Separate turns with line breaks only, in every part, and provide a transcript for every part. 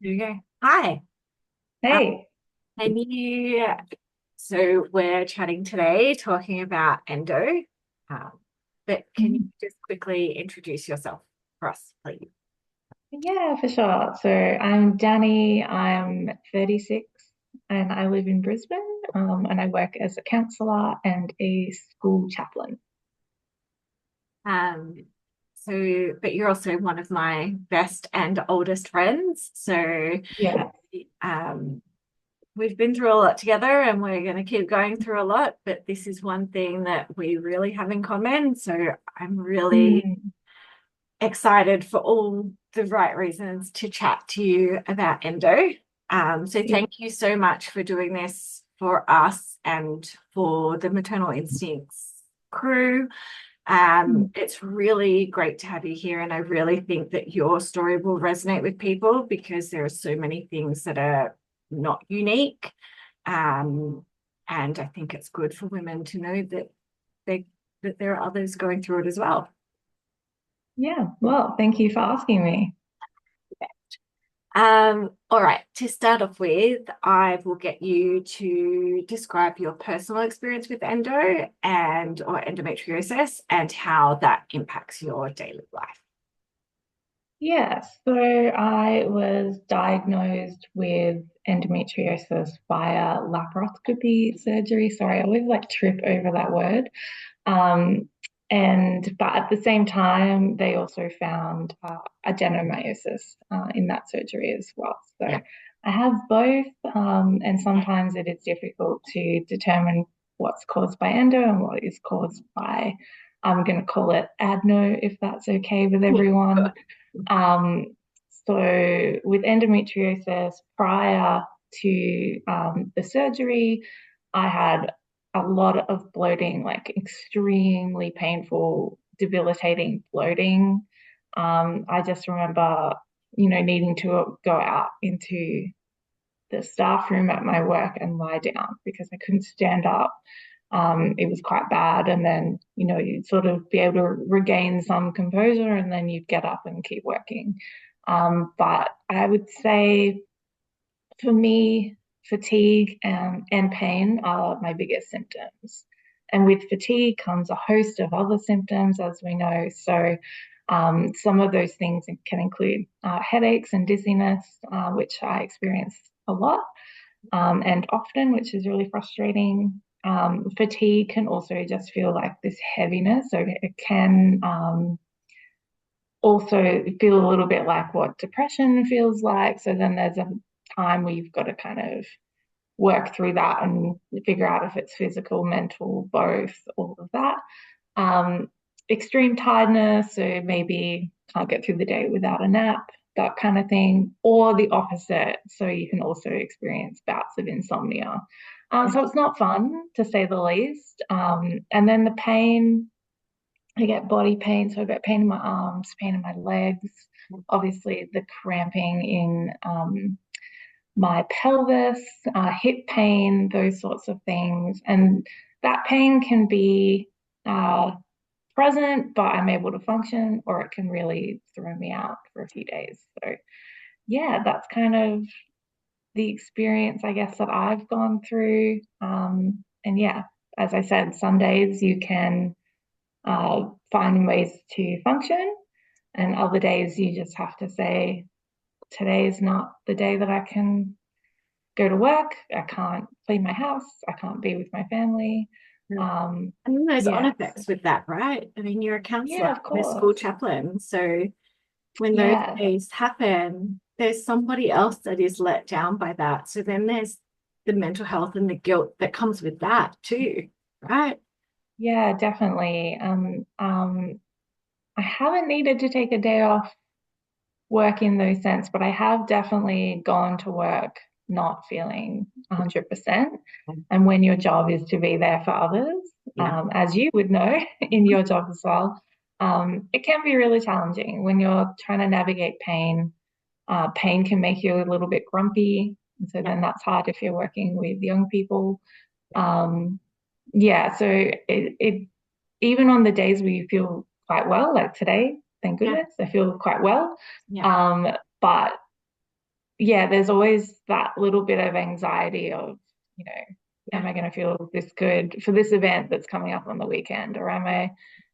There you go. Hi, uh,
Hey,
can you? So we're chatting today, talking about endo. Um, but can you
Mhm.
just quickly introduce yourself for us, please?
Yeah, for sure. So I'm Danie, I'm 36 and I live in Brisbane, and I work as a counsellor and a school chaplain.
Um, but you're also one of my best and oldest friends.
Yeah,
Um, we've been through a lot together, and we're going to keep going through a lot. But this is one thing that we really have in common. So I'm really
mm,
excited for all the right reasons to chat to you about endo. So
yeah,
thank you so much for doing this for us and for the Maternal Instincts crew.
mm,
It's really great to have you here, and I really think that your story will resonate with people because there are so many things that are not unique. Um, and I think it's good for women to know they that there are others going through it as well.
yeah. Well, thank you for asking me.
All right, to start off with, I will get you to describe your personal experience with endo and or endometriosis and how that impacts your daily life.
Yeah, so I was diagnosed with endometriosis via laparoscopy surgery. Sorry, I always like trip over that word. Um, but at the same time, they also found adenomyosis in that surgery as well. So
Yeah.
I have both, and sometimes it is difficult to determine what's caused by endo and what is caused by, I'm going to call it adeno, if that's okay with
Yeah.
everyone. Um, so with endometriosis, prior to the surgery, I had a lot of bloating, like extremely painful, debilitating bloating. I just remember, needing to go out into the staff room at my work and lie down because I couldn't stand up. It was quite bad. And then, you'd sort of be able to regain some composure and then you'd get up and keep working. But I would say for me, fatigue and pain are my biggest symptoms. And with fatigue comes a host of other symptoms, as we know. So, some of those things can include headaches and dizziness, which I experience a lot and often, which is really frustrating. Fatigue can also just feel like this heaviness. So, it can also feel a little bit like what depression feels like. So, then there's a time where you've got to kind of work through that and figure out if it's physical, mental, both, all of that. Um, Extreme tiredness, so maybe can't get through the day without a nap, that kind of thing, or the opposite. So you can also experience bouts of insomnia. So it's not fun to say the least. And then the pain, I get body pain, so I get pain in my arms, pain in my legs, obviously the cramping in my pelvis, hip pain, those sorts of things. And that pain can be present, but I'm able to function, or it can really throw me out for a few days. So, yeah, that's kind of the experience, I guess, that I've gone through. And yeah, as I said, some days you can find ways to function, and other days you just have to say, today is not the day that I can go to work. I can't clean my house. I can't be with my family. Um,
And then there's on
yeah,
effects with that, right? I mean, you're a counselor
yeah, of
and a school
course.
chaplain. So when those
Yeah,
days happen, there's somebody else that is let down by that. So then there's the mental health and the guilt that comes with that too, right?
yeah, definitely. I haven't needed to take a day off work in those sense, but I have definitely gone to work not feeling 100%. And when your job is to be there for others,
Yeah.
as you would know in your job as well, it can be really challenging when you're trying to navigate pain. Pain can make you a little bit grumpy. And so
Yeah.
then that's hard if you're working with young people. Um, yeah, so it even on the days where you feel quite well, like today, thank
Yeah.
goodness, I feel quite well.
Yeah.
Um, but yeah, there's always that little bit of anxiety of, you know, am
Yeah.
I going to feel this good for this event that's coming up on the weekend? Or am I,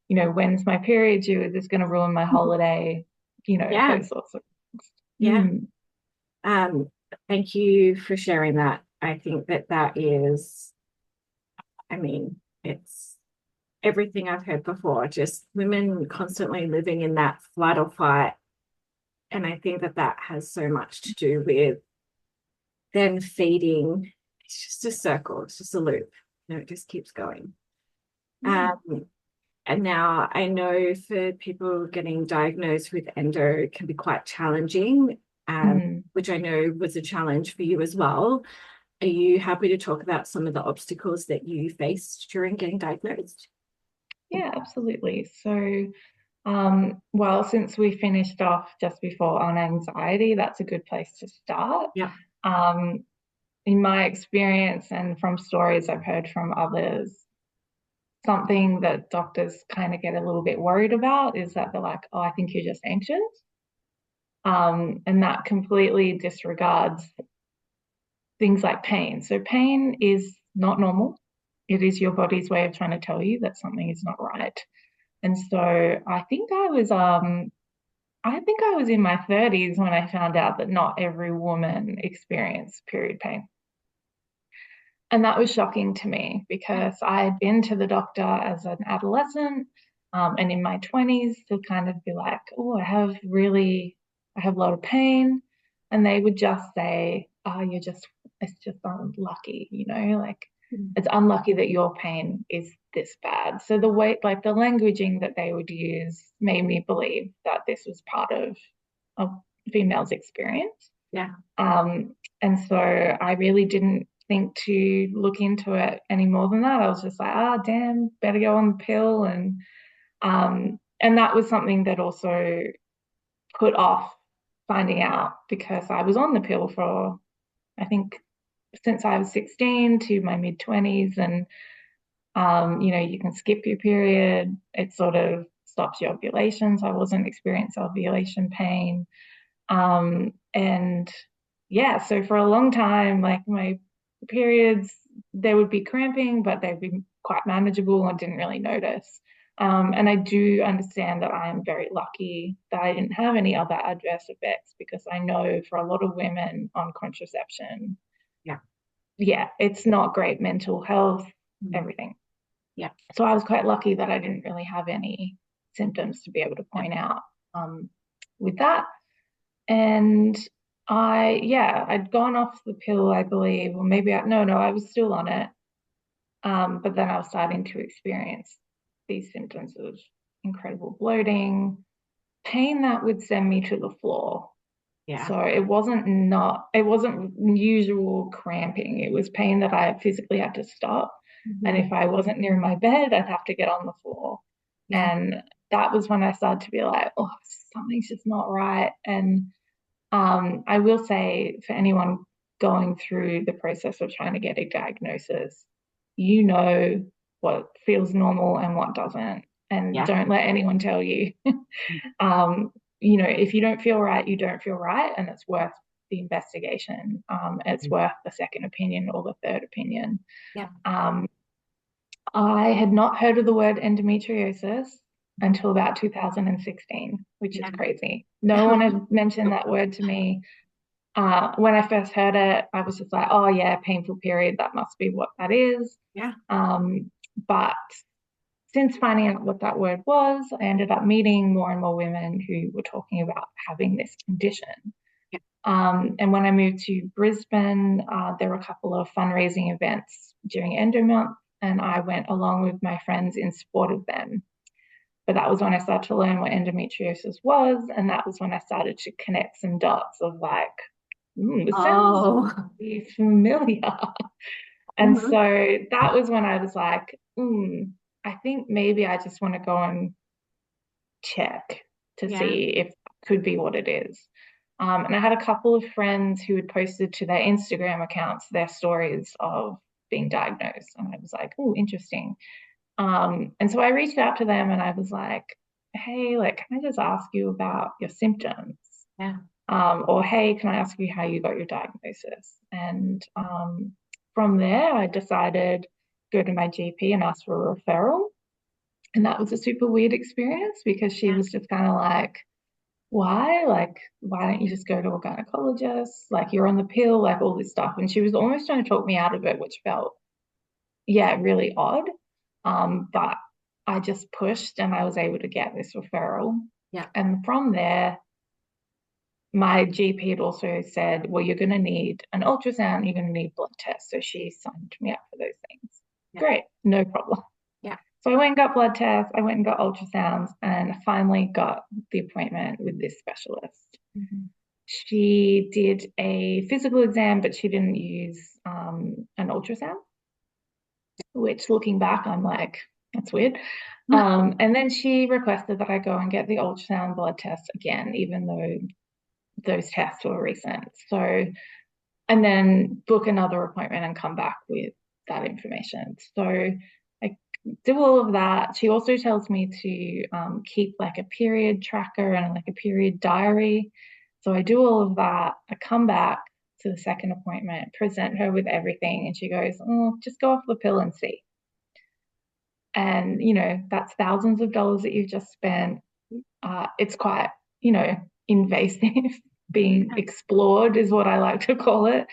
when's my period due? Is this going to ruin my holiday?
Yeah.
Those sorts of things.
Yeah.
Mm,
Um, Thank you for sharing that. I think that that is, I mean, it's everything I've heard before, just women constantly living in that flight or fight. And I think that that has so much to do with then feeding. It's just a circle, it's just a loop. It just keeps going.
mm,
Um, and now I know for people getting diagnosed with endo it can be quite challenging,
mm.
which I know was a challenge for you as well. Are you happy to talk about some of the obstacles that you faced during getting diagnosed?
Yeah, absolutely. So, well, since we finished off just before on anxiety, that's a good place to start.
Yeah.
Um, in my experience and from stories I've heard from others, something that doctors kind of get a little bit worried about is that they're like, oh, I think you're just anxious. And that completely disregards things like pain. So, pain is not normal. It is your body's way of trying to tell you that something is not right. And so I think I was in my 30s when I found out that not every woman experienced period pain. And that was shocking to me because I had been to the doctor as an adolescent, and in my 20s to kind of be like, oh, I have a lot of pain. And they would just say, oh, it's just unlucky, like
Mm.
it's unlucky that your pain is this bad. So the way, like the languaging that they would use made me believe that this was part of a female's experience.
Yeah.
And so I really didn't think to look into it any more than that. I was just like, ah, damn, better go on the pill. And that was something that also put off finding out because I was on the pill for, I think, since I was 16 to my mid 20s. And, you can skip your period. It sort of stops your ovulation. So I wasn't experiencing ovulation pain. And yeah, so for a long time, like my periods, they would be cramping, but they'd be quite manageable. I didn't really notice. And I do understand that I am very lucky that I didn't have any other adverse effects because I know for a lot of women on contraception,
Yeah.
yeah, it's not great mental health,
Mm.
everything.
Yeah.
So I was quite lucky that I didn't really have any symptoms to be able to
Yeah.
point out with that. And I'd gone off the pill, I believe, or maybe no, I was still on it. But then I was starting to experience these symptoms of incredible bloating, pain that would send me to the floor.
Yeah.
So it wasn't usual cramping. It was pain that I physically had to stop. And
Mhm.
if I wasn't near my bed, I'd have to get on the floor.
Yeah.
And that was when I started to be like, oh, something's just not right. And I will say for anyone going through the process of trying to get a diagnosis, you know what feels normal and what doesn't. And
Yeah.
don't let anyone tell you. If you don't feel right, you don't feel right, and it's worth the investigation. It's worth the second opinion or the third opinion.
Yeah.
Um, I had not heard of the word endometriosis
Mhm.
until about 2016, which is
Yeah.
crazy. No one had mentioned that word to me. When I first heard it, I was just like, oh, yeah, painful period. That must be what that is.
Yeah.
But since finding out what that word was, I ended up meeting more and more women who were talking about having this condition.
Yeah.
And when I moved to Brisbane, there were a couple of fundraising events during Endo Month, and I went along with my friends in support of them. But that was when I started to learn what endometriosis was, and that was when I started to connect some dots of like, this sounds
Oh.
familiar. And
Mhm.
so that was when I was like, I think maybe I just want to go and check to
Yeah.
see if it could be what it is. And I had a couple of friends who had posted to their Instagram accounts their stories of being diagnosed. And I was like, oh, interesting. And so I reached out to them and I was like, hey, like, can I just ask you about your symptoms?
Yeah.
or hey, can I ask you how you got your diagnosis? And from there, I decided to go to my GP and ask for a referral. And that was a super weird experience because she
Yeah.
was just kind of like, why? Like, why don't you just go to a gynecologist? Like, you're on the pill, like all this stuff. And she was almost trying to talk me out of it, which felt, yeah, really odd. But I just pushed and I was able to get this referral.
Yeah.
And from there, my GP had also said, well, you're going to need an ultrasound, you're going to need blood tests. So she signed me up for those things.
Yeah.
Great, no problem.
Yeah.
So I went and got blood tests, I went and got ultrasounds, and I finally got the appointment with this specialist.
Mm-hmm.
She did a physical exam, but she didn't use an ultrasound, which looking back, I'm like, that's weird. And then she requested that I go and get the ultrasound blood test again, even though those tests were recent. So, and then book another appointment and come back with that information. So I do all of that. She also tells me to keep like a period tracker and like a period diary. So I do all of that. I come back to the second appointment, present her with everything, and she goes, oh, just go off the pill and see. And, you know, that's thousands of dollars that you've just spent. It's quite, you know, invasive. Being explored is what I like to call it,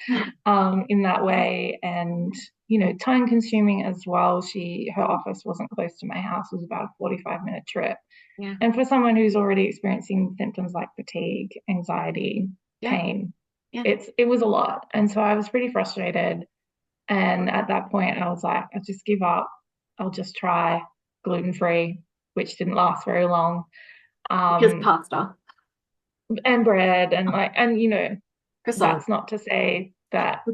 in that way. And, you know, time consuming as well. Her office wasn't close to my house. It was about a 45-minute trip.
Yeah.
And for someone who's already experiencing symptoms like fatigue, anxiety,
Yeah.
pain,
Yeah.
it was a lot. And so I was pretty frustrated. And at that point, I was like, I'll just give up. I'll just try gluten-free, which didn't last very long.
Just pasta.
And bread and like, and you know,
Croissant.
that's not to say that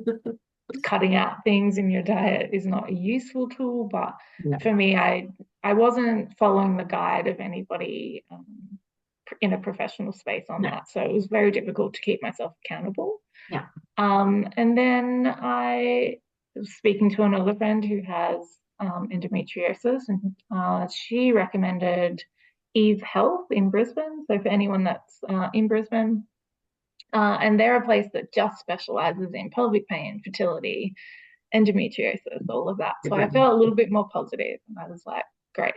cutting out things in your diet is not a useful tool, but
No.
for me, I wasn't following the guide of anybody in a professional space on
No.
that. So it was very difficult to keep myself accountable.
Yeah.
And then I was speaking to another friend who has endometriosis, and she recommended Eve Health in Brisbane. So for anyone that's in Brisbane, and they're a place that just specializes in pelvic pain, fertility, endometriosis, all of that. So I felt a little bit more positive, and I was like, great.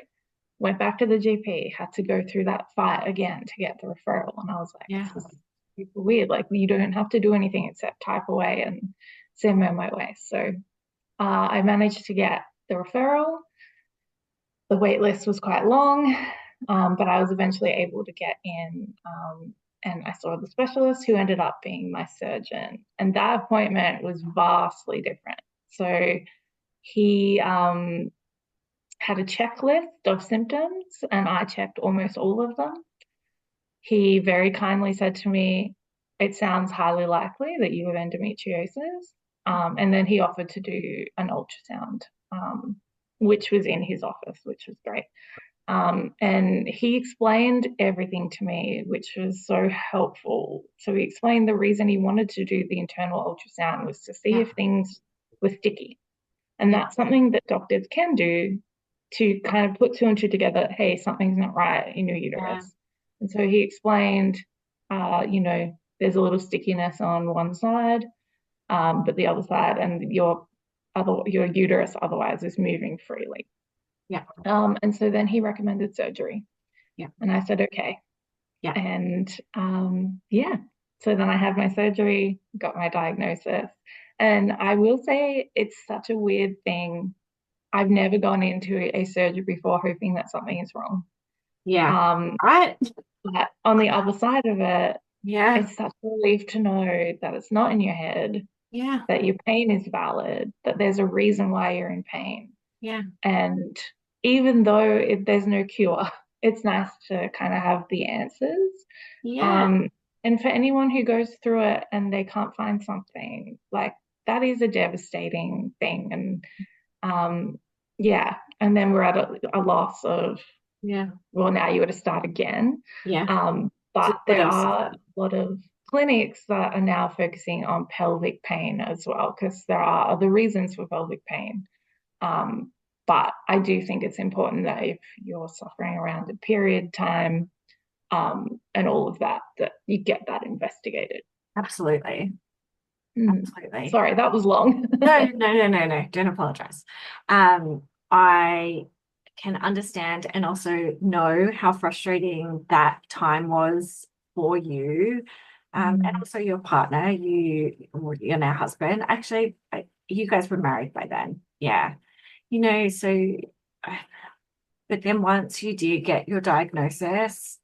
Went back to the GP, had to go through that fight again to get the referral, and I was like,
Yeah.
this is super weird. Like, you don't have to do anything except type away and send me on my way. So I managed to get the referral. The wait list was quite long, but I was eventually able to get in, and I saw the specialist who ended up being my surgeon. And that appointment was vastly different. So he had a checklist of symptoms, and I checked almost all of them. He very kindly said to me, it sounds highly likely that you have endometriosis. And then he offered to do an ultrasound, which was in his office, which was great. And he explained everything to me, which was so helpful. So he explained the reason he wanted to do the internal ultrasound was to see if things were sticky. And that's something that doctors can do to kind of put two and two together. Hey, something's not right in your uterus. And so he explained, you know, there's a little stickiness on one side, but the other side, and your uterus otherwise is moving freely.
Yeah.
And so then he recommended surgery.
Yeah.
And I said, okay.
Yeah.
And yeah. So then I had my surgery, got my diagnosis. And I will say it's such a weird thing. I've never gone into a surgery before hoping that something is wrong.
Yeah. Right.
But on the other side of it,
Yeah.
it's such a relief to know that it's not in your head,
Yeah.
that your pain is valid, that there's a reason why you're in pain.
Yeah.
And even though there's no cure, it's nice to kind of have the answers.
Yeah.
And for anyone who goes through it and they can't find something, like that is a devastating thing. And yeah, and then we're at a loss of,
Yeah.
well, now you got to start again.
Yeah. So
But
what
there
else is
are
there?
a lot of clinics that are now focusing on pelvic pain as well, because there are other reasons for pelvic pain. But I do think it's important that if you're suffering around a period time, and all of that, that you get that investigated.
Absolutely.
Mm.
Absolutely.
Sorry, that was long.
No. Don't apologize. I can understand and also know how frustrating that time was for you. And
Mm.
also your partner, or your now husband. Actually, you guys were married by then. Yeah. So, uh, but then once you did get your diagnosis,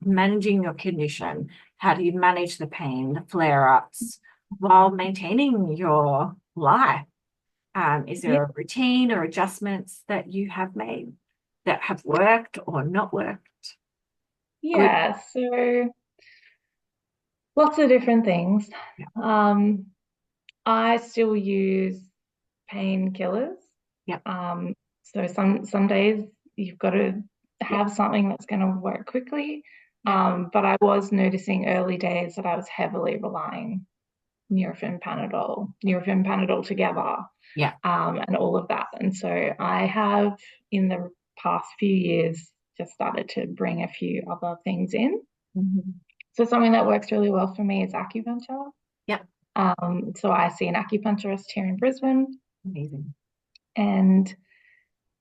managing your condition, how do you manage the pain, the flare-ups, while maintaining your life? Is
Yeah,
there a routine or adjustments that you have made that have worked or not worked? Good.
yeah. So lots of different things.
Yeah.
Um, I still use painkillers.
Yeah.
Um, so some days you've got to
Yeah.
have something that's going to work quickly.
Yeah.
But I was noticing early days that I was heavily relying Nurofen Panadol together,
Yeah.
and all of that. And so I have, in the past few years, just started to bring a few other things in.
Mhm.
So something that works really well for me is acupuncture.
Yeah.
So I see an acupuncturist here in Brisbane,
Amazing.
and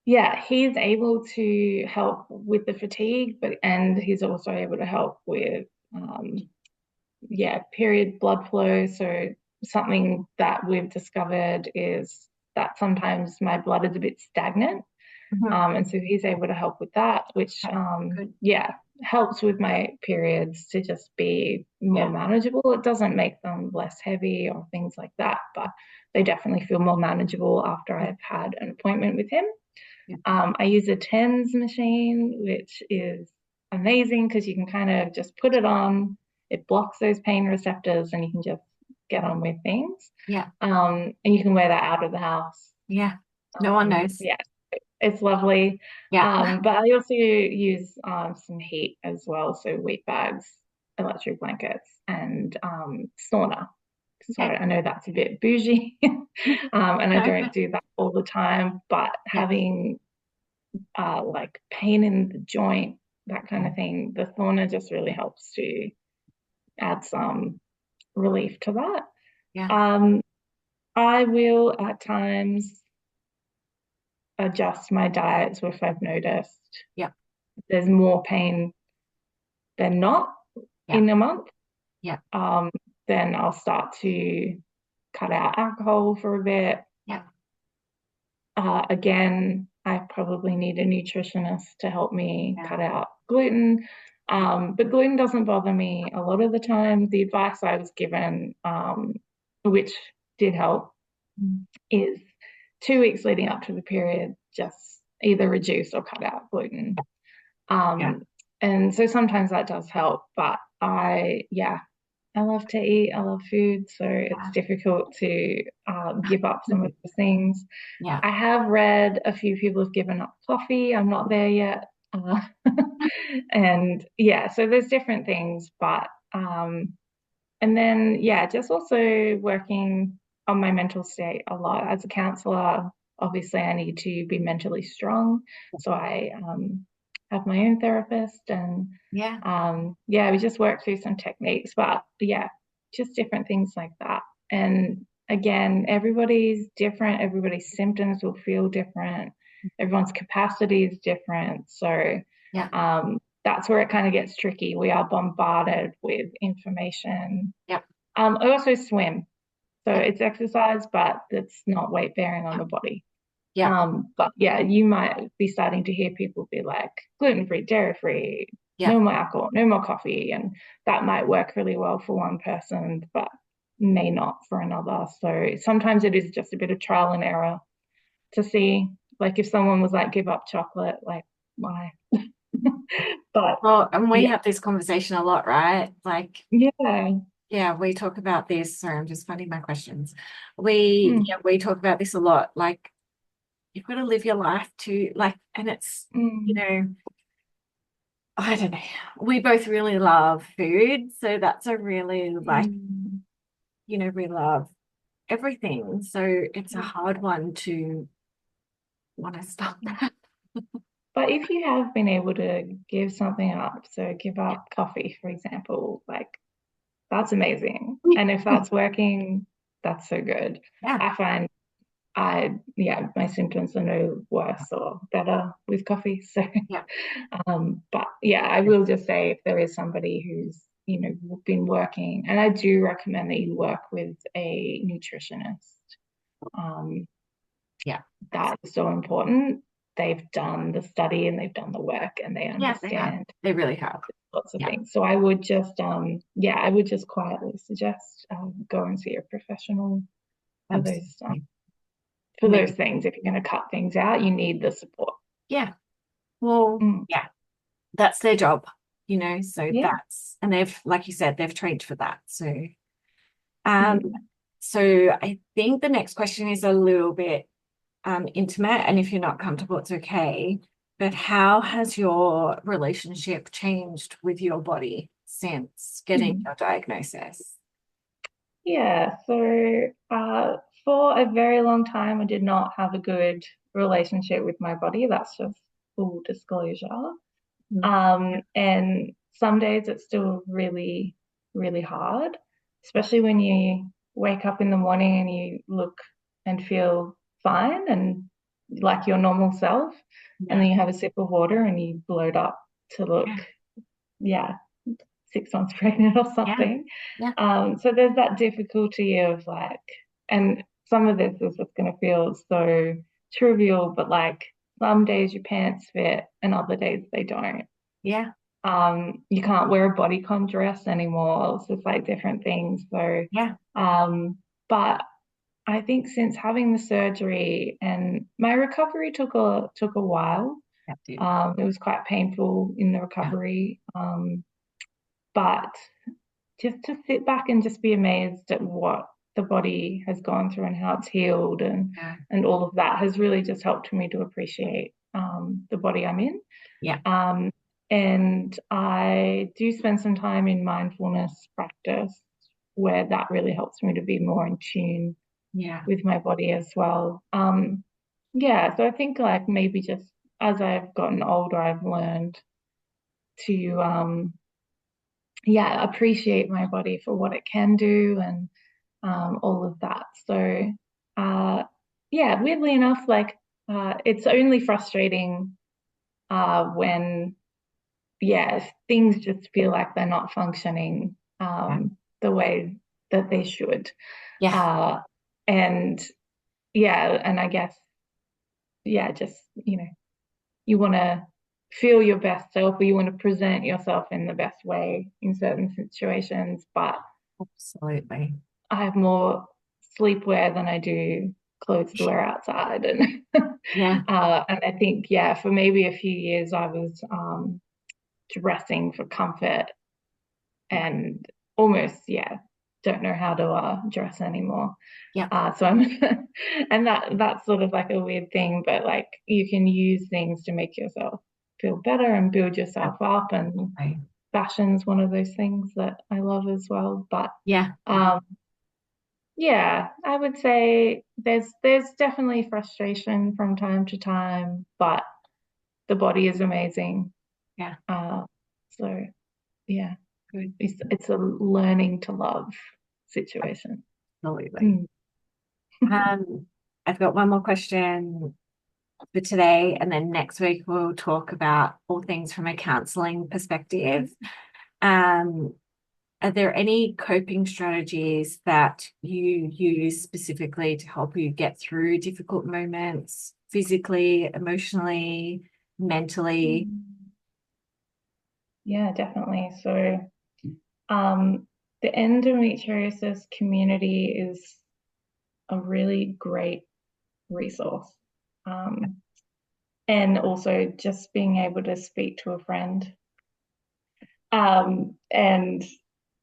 yeah, he's able to help with the fatigue, and he's also able to help with period blood flow. So something that we've discovered is that sometimes my blood is a bit stagnant.
Mhm.
And so he's able to help with that, which,
Okay. Good.
helps with my periods to just be more
Yeah.
manageable. It doesn't make them less heavy or things like that, but they definitely feel more manageable after
Yeah.
I've had an appointment with him.
Yeah.
I use a TENS machine, which is amazing because you can kind of just put it on, it blocks those pain receptors, and you can just get on with things.
Yeah.
And you can wear that out of the house.
Yeah. No one knows.
Yeah, it's lovely.
Yeah.
But I also use some heat as well, so wheat bags, electric blankets, and sauna. So
Okay.
I know that's a bit bougie, and I don't do that all the time, but
Yeah.
having like pain in the joint, that kind
Yeah.
of thing, the sauna just really helps to add some relief to that.
Yeah.
Um, I will at times adjust my diet. So if I've noticed
Yeah.
there's more pain than not
Yeah.
in a month,
Yeah.
um, then I'll start to cut out alcohol for a bit.
Yeah.
Again, I probably need a nutritionist to help me
Yeah.
cut out gluten. But gluten doesn't bother me a lot of the time. The advice I was given, which did help,
Mm.
is 2 weeks leading up to the period, just either reduce or cut out gluten.
Yeah.
And so sometimes that does help, but I love to eat. I love food, so it's
Yeah.
difficult to give up some of the things.
Yeah.
I have read a few people have given up coffee. I'm not there yet. And yeah, so there's different things, but and then just also working on my mental state a lot. As a counsellor, obviously I need to be mentally strong. So I have my own therapist, and
Yeah.
we just work through some techniques, but yeah, just different things like that. And again, everybody's different, everybody's symptoms will feel different, everyone's capacity is different. So
Yeah.
that's where it kind of gets tricky. We are bombarded with information.
Yeah.
I also swim, so
Yeah.
it's exercise, but it's not weight bearing on
Yeah.
the body.
Yeah.
But yeah, you might be starting to hear people be like gluten free, dairy free,
Yeah.
no more alcohol, no more coffee, and that might work really well for one person, but may not for another. So sometimes it is just a bit of trial and error to see, like, if someone was like, give up chocolate, like, why? But
Well, and we
yeah,
have this conversation a lot, right? Like,
yeah,
yeah, we talk about this. Sorry, I'm just finding my questions. We,
mm,
yeah, we talk about this a lot. Like, you've got to live your life too. Like, and it's, you
mm,
know, I don't know. We both really love food. So that's a really like,
mm,
we love everything. So it's a
yeah.
hard one to want to stop that.
But if you have been able to give something up, so give up coffee, for example, like that's amazing. And if that's working, that's so good.
Yeah.
I find my symptoms are no worse or better with coffee. So,
Yeah.
but yeah, I will just say if there is somebody who's, been working, and I do recommend that you work with a nutritionist. Um,
Yeah.
that is so important. They've done the study and they've done the work and they
Yeah, they have.
understand
They really have.
lots of
Yeah.
things. So I would just quietly suggest go and see a professional for those
Absolutely.
for those
Maybe.
things. If you're going to cut things out, you need the support.
Yeah. Well,
Mm.
yeah, that's their job, so
Yeah.
and they've, like you said, they've trained for that. Um,
Mm.
so I think the next question is a little bit intimate, and if you're not comfortable, it's okay. But how has your relationship changed with your body since getting
Mm.
your diagnosis?
Yeah. So for a very long time, I did not have a good relationship with my body. That's just full disclosure.
Mm.
And some days it's still really, really hard, especially when you wake up in the morning and you look and feel fine and like your normal self, and
Yeah.
then you have a sip of water and you bloat up to look,
Yeah.
yeah, 6 months pregnant or
Yeah.
something.
Yeah.
So there's that difficulty of like, and some of this is just going to feel so trivial, but like some days your pants fit and other days they don't.
Yeah.
You can't wear a bodycon dress anymore. It's just like different things. So,
Yeah.
but I think since having the surgery and my recovery took a while.
That did.
It was quite painful in the
Yeah.
recovery. But just to sit back and just be amazed at what the body has gone through and how it's healed
Yeah.
and all of that has really just helped me to appreciate the body I'm in.
Yeah.
Um, and I do spend some time in mindfulness practice where that really helps me to be more in tune
Yeah.
with my body as well. Yeah, so I think like maybe just as I've gotten older, I've learned to appreciate my body for what it can do and all of that. So weirdly enough, like it's only frustrating when things just feel like they're not functioning
Yeah.
the way that they should.
Yeah.
Uh, and and I guess, just, you want to feel your best self or you want to present yourself in the best way in certain situations. But
Absolutely.
I have more sleepwear than I do clothes to wear outside. And,
Yeah.
and I think, for maybe a few years, I was dressing for comfort and almost don't know how to dress anymore.
Yeah.
So I'm and that's sort of like a weird thing, but like you can use things to make yourself feel better and build yourself up, and
Absolutely.
fashion's one of those things that I love as well. But
Yeah.
um I would say there's definitely frustration from time to time, but the body is amazing.
Yeah.
uh so yeah,
Good.
it's a learning to love situation.
Absolutely.
Mm.
Um, I've got one more question for today, and then next week we'll talk about all things from a counselling perspective. Um, are there any coping strategies that you use specifically to help you get through difficult moments, physically, emotionally, mentally?
Yeah, definitely. So, um, the endometriosis community is a really great resource. Um, and also just being able to speak to a friend, and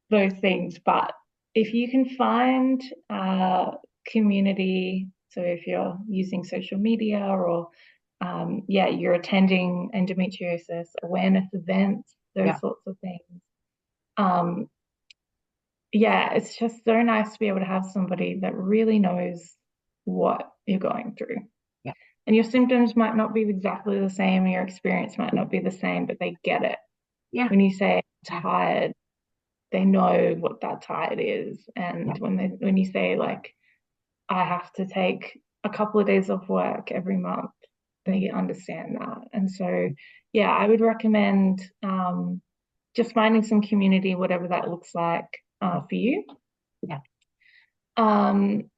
those things. But if you can find community, so if you're using social media or you're attending endometriosis awareness events, those
Yeah.
sorts of things. Um, it's just so nice to be able to have somebody that really knows what you're going through.
Yeah.
And your symptoms might not be exactly the same, your experience might not be the same, but they get it.
Yeah.
When you say
Yeah.
tired, they know what that tired is. And
Yeah.
when you say like, I have to take a couple of days off work every month, they understand that. And so, yeah, I would recommend just finding some community, whatever that looks like for you.
Yeah.
Um,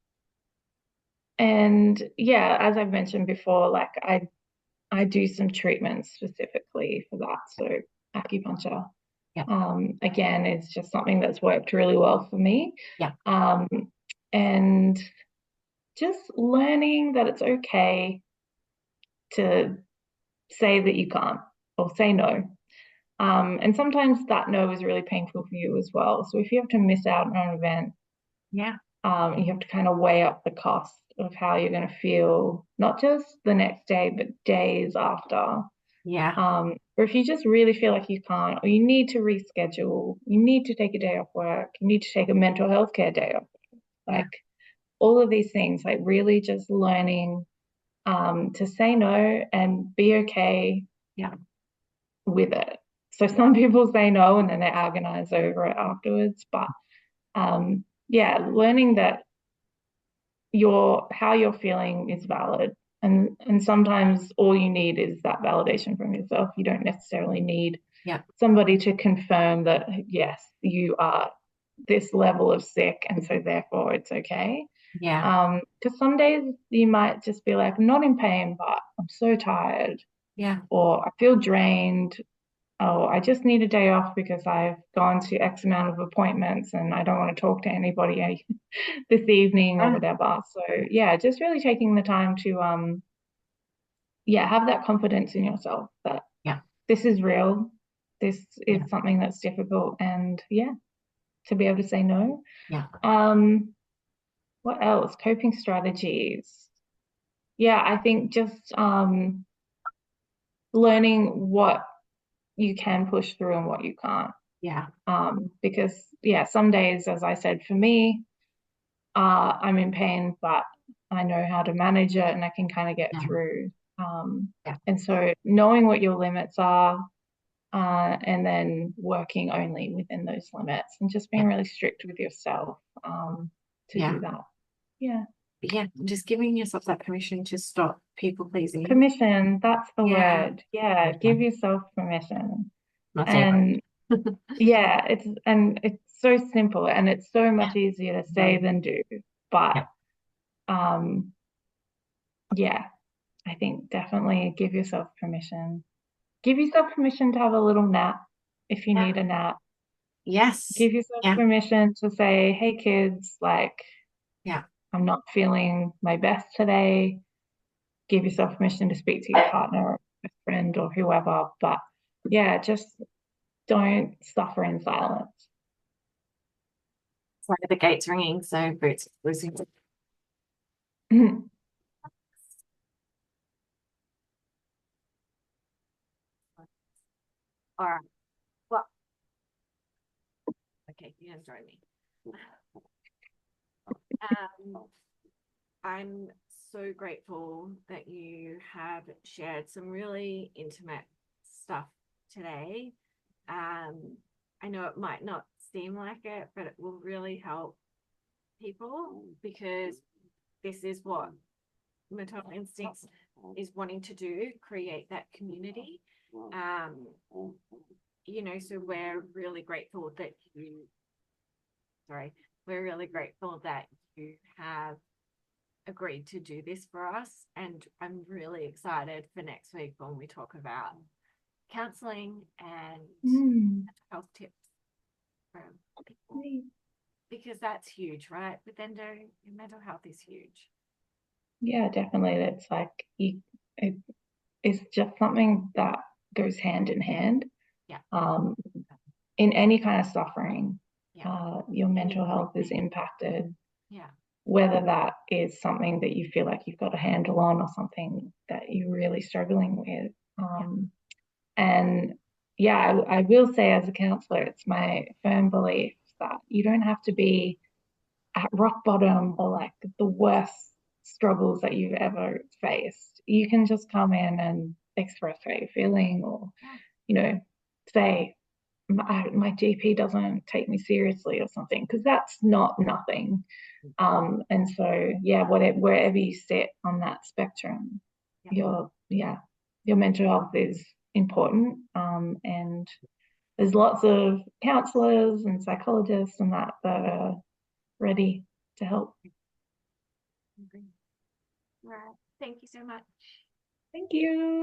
and yeah, as I've mentioned before, like I do some treatments specifically for that. So acupuncture,
Yeah.
again, is just something that's worked really well for me.
Yeah.
And just learning that it's okay to say that you can't or say no. And sometimes that no is really painful for you as well. So if you have to miss out on an event,
Yeah.
you have to kind of weigh up the cost of how you're going to feel, not just the next day, but days after.
Yeah.
Or if you just really feel like you can't, or you need to reschedule, you need to take a day off work, you need to take a mental health care day off,
Yeah.
like all of these things, like really just learning to say no and be okay
Yeah.
with it. So some people say no and then they agonize over it afterwards. But yeah, learning that how you're feeling is valid. And sometimes all you need is that validation from yourself. You don't necessarily need
Yeah.
somebody to confirm that, yes, you are this level of sick and so therefore it's okay.
Yeah.
Because some days you might just be like, I'm not in pain, but I'm so tired,
Yeah.
or I feel drained, oh, I just need a day off because I've gone to X amount of appointments and I don't want to talk to anybody this evening or whatever. So yeah, just really taking the time to yeah, have that confidence in yourself that
Yeah.
this is real. This
Yeah.
is something that's difficult, and yeah, to be able to say no.
Yeah.
What else? Coping strategies. Yeah, I think just learning what you can push through and what you can't.
Yeah.
Because yeah, some days, as I said, for me, I'm in pain, but I know how to manage it and I can kind of get
Yeah.
through.
Yeah.
And so knowing what your limits are, and then working only within those limits and just being
Yeah.
really strict with yourself to
Yeah.
do that. Yeah.
Yeah. Just giving yourself that permission to stop people pleasing.
Permission, that's the
Yeah.
word. Yeah,
Yeah.
give yourself permission.
My favorite.
And yeah, it's so simple and it's so
Yeah.
much easier to say than do. But
Yeah.
um yeah, I think definitely give yourself permission. Give yourself permission to have a little nap if you
Yeah.
need a nap.
Yes.
Give yourself
Yeah.
permission to say, hey kids, like
Yeah.
I'm not feeling my best today. Give yourself permission to speak to your partner or a friend or whoever. But yeah, just don't suffer in silence.
Sorry, the gate's ringing, so Boots is losing. All right. Well, okay, you can join me. Um, I'm so grateful that you have shared some really intimate stuff today. I know it might not seem like it, but it will really help people because this is what Maternal Instincts is wanting to do, create that community. So we're really grateful that we're really grateful that you have agreed to do this for us. And I'm really excited for next week when we talk about counseling and mental health tips for people, because that's huge, right? With endo, your mental health is huge.
Yeah, definitely. It's like it's just something that goes hand in hand.
Yeah.
In any kind of suffering,
Yeah.
your mental health is impacted.
Yeah.
Whether that is something that you feel like you've got a handle on or something that you're really struggling with. And yeah, I will say as a counsellor, it's my firm belief that you don't have to be at rock bottom or like the worst struggles that you've ever faced, you can just come in and express how you're feeling, or, you know, say, my GP doesn't take me seriously or something, because that's not nothing. And so, yeah, wherever you sit on that spectrum, your mental health is important. And there's lots of counsellors and psychologists and that are ready to help.
All right. Thank you so much.
Thank you.